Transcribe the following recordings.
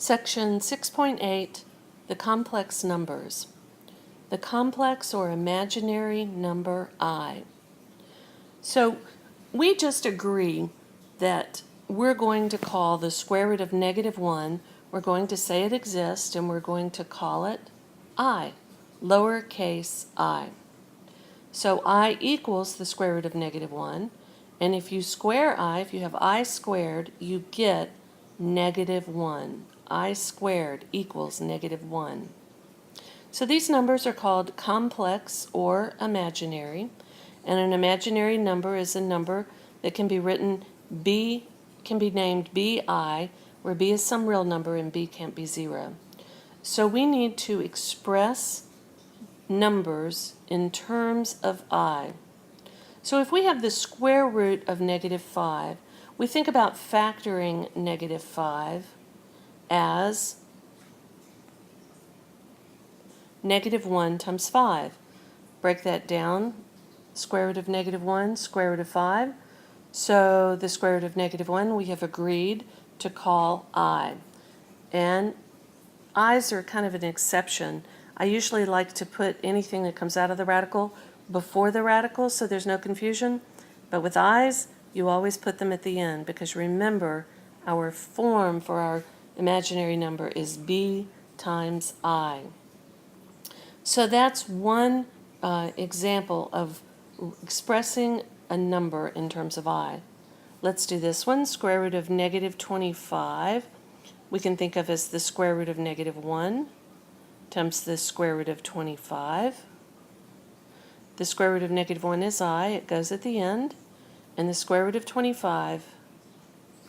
Section 6.8, the complex numbers. The complex or imaginary number I. So we just agree that we're going to call the square root of -1, we're going to say it exists, and we're going to call it I, lowercase I. So I equals the square root of -1, and if you square I, if you have I squared, you get -1. I squared equals -1. So these numbers are called complex or imaginary, and an imaginary number is a number that can be written B, can be named BI, where B is some real number and B can't be 0. So we need to express numbers in terms of I. So if we have the square root of -5, we think about factoring -5 as -1 times 5. Break that down. Square root of -1, square root of 5. So the square root of -1 we have agreed to call I. And I's are kind of an exception. I usually like to put anything that comes out of the radical before the radical so there's no confusion. But with I's, you always put them at the end, because remember, our form for our imaginary number is B times I. So that's one example of expressing a number in terms of I. Let's do this one. Square root of -25 we can think of as the square root of -1 times the square root of 25. The square root of -1 is I, it goes at the end, and the square root of 25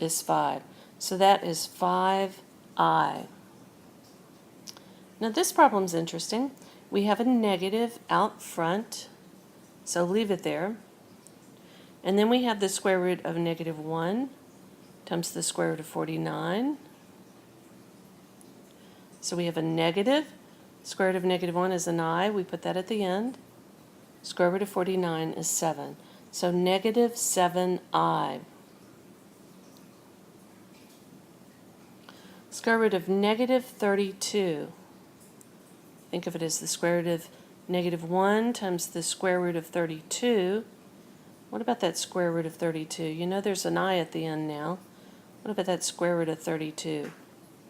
is 5. So that is 5I. Now this problem's interesting. We have a negative out front, so leave it there. And then we have the square root of -1 times the square root of 49. So we have a negative. Square root of -1 is an I. We put that at the end. Square root of 49 is 7. So -7I. Square root of -32. Think of it as the square root of -1 times the square root of 32. What about that square root of 32? You know there's an I at the end now. What about that square root of 32?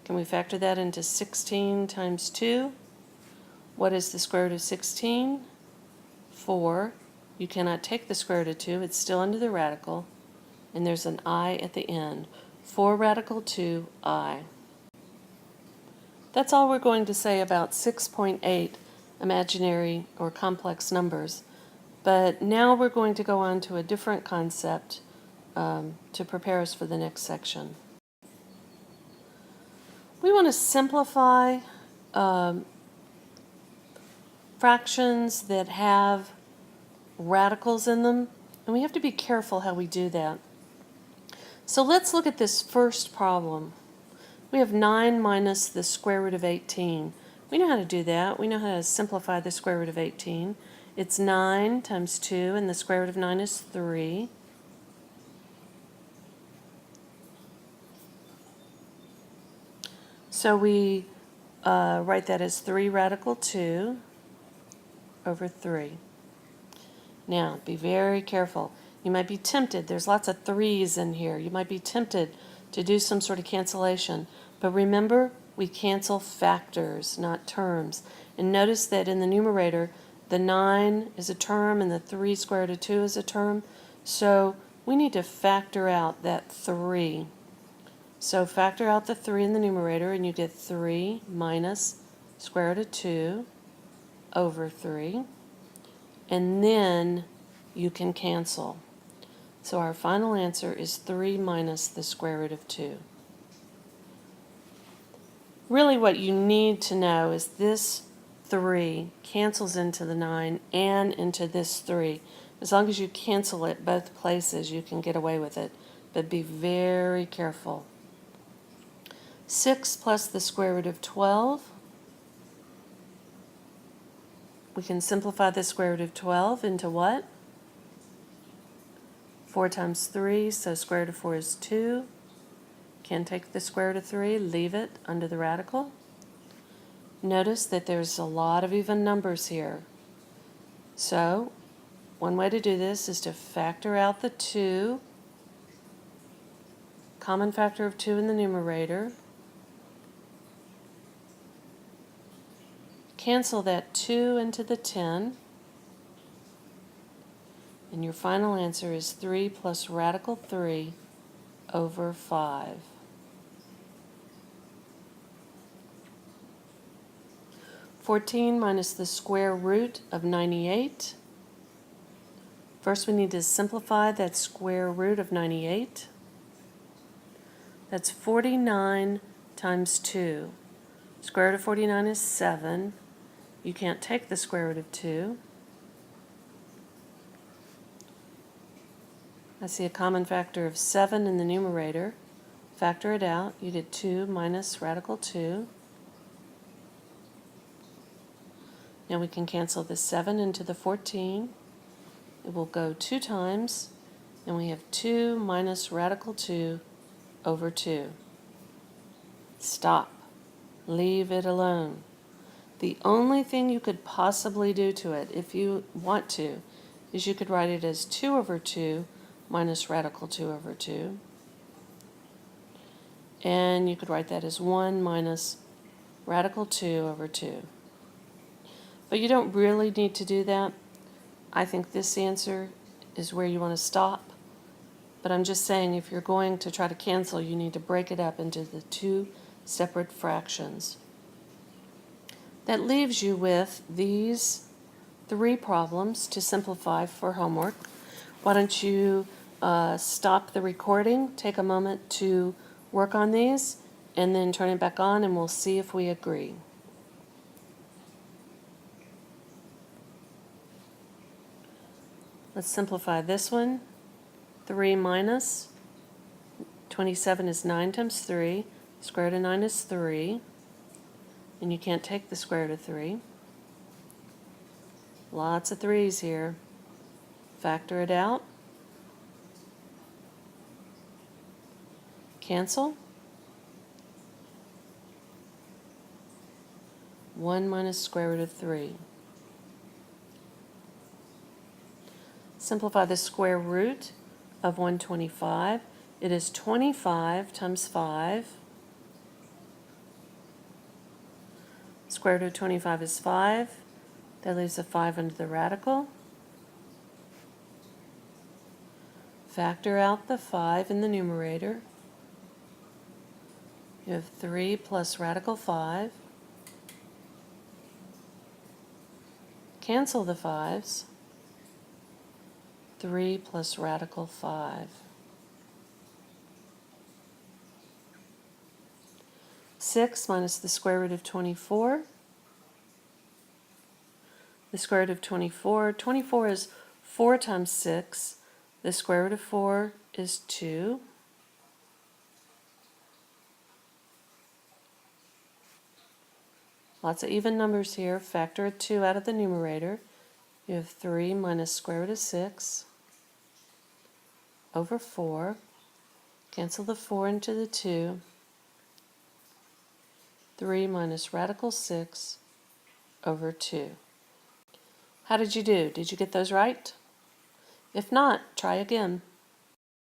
Can we factor that into 16 times 2? What is the square root of 16? 4. You cannot take the square root of 2. It's still under the radical. And there's an I at the end. 4 radical 2I. That's all we're going to say about 6.8 imaginary or complex numbers. But now we're going to go on to a different concept to prepare us for the next section. We want to simplify fractions that have radicals in them, and we have to be careful how we do that. So let's look at this first problem. We have 9 minus the square root of 18. We know how to do that. We know how to simplify the square root of 18. It's 9 times 2, and the square root of 9 is 3. So we write that as 3 radical 2 over 3. Now, be very careful. You might be tempted. There's lots of 3's in here. You might be tempted to do some sort of cancellation. But remember, we cancel factors, not terms. And notice that in the numerator, the 9 is a term and the 3 square root of 2 is a term. So we need to factor out that 3. So factor out the 3 in the numerator, and you get 3 minus square root of 2 over 3. And then you can cancel. So our final answer is 3 minus the square root of 2. Really what you need to know is this 3 cancels into the 9 and into this 3. As long as you cancel it both places, you can get away with it. But be very careful. 6 plus the square root of 12. We can simplify the square root of 12 into what? 4 times 3, so square root of 4 is 2. Can't take the square root of 3, leave it under the radical. Notice that there's a lot of even numbers here. So, one way to do this is to factor out the 2, common factor of 2 in the numerator. Cancel that 2 into the 10. And your final answer is 3 plus radical 3 over 5. (14) minus the square root of 98. First we need to simplify that square root of 98. That's 49 times 2. Square root of 49 is 7. You can't take the square root of 2. I see a common factor of 7 in the numerator. Factor it out. You get 2 minus radical 2. Now we can cancel the 7 into the 14. It will go 2 times, and we have 2 minus radical 2 over 2. Stop. Leave it alone. The only thing you could possibly do to it, if you want to, is you could write it as 2 over 2 minus radical 2 over 2. And you could write that as 1 minus radical 2 over 2. But you don't really need to do that. I think this answer is where you want to stop. But I'm just saying if you're going to try to cancel, you need to break it up into the 2 separate fractions. That leaves you with these 3 problems to simplify for homework. Why don't you stop the recording, take a moment to work on these, and then turn it back on and we'll see if we agree. Let's simplify this one. 3 minus 27 is 9 times 3. Square root of 9 is 3. And you can't take the square root of 3. Lots of 3's here. Factor it out. Cancel. 1 minus square root of 3. Simplify the square root of 125. It is 25 times 5. Square root of 25 is 5. That leaves a 5 under the radical. Factor out the 5 in the numerator. You have 3 plus radical 5. Cancel the 5's. 3 plus radical 5. 6 minus the square root of 24. The square root of 24. 24 is 4 times 6. The square root of 4 is 2. Lots of even numbers here. Factor a 2 out of the numerator. You have 3 minus square root of 6 over 4. Cancel the 4 into the 2. 3 minus radical 6 over 2. How did you do? Did you get those right? If not, try again.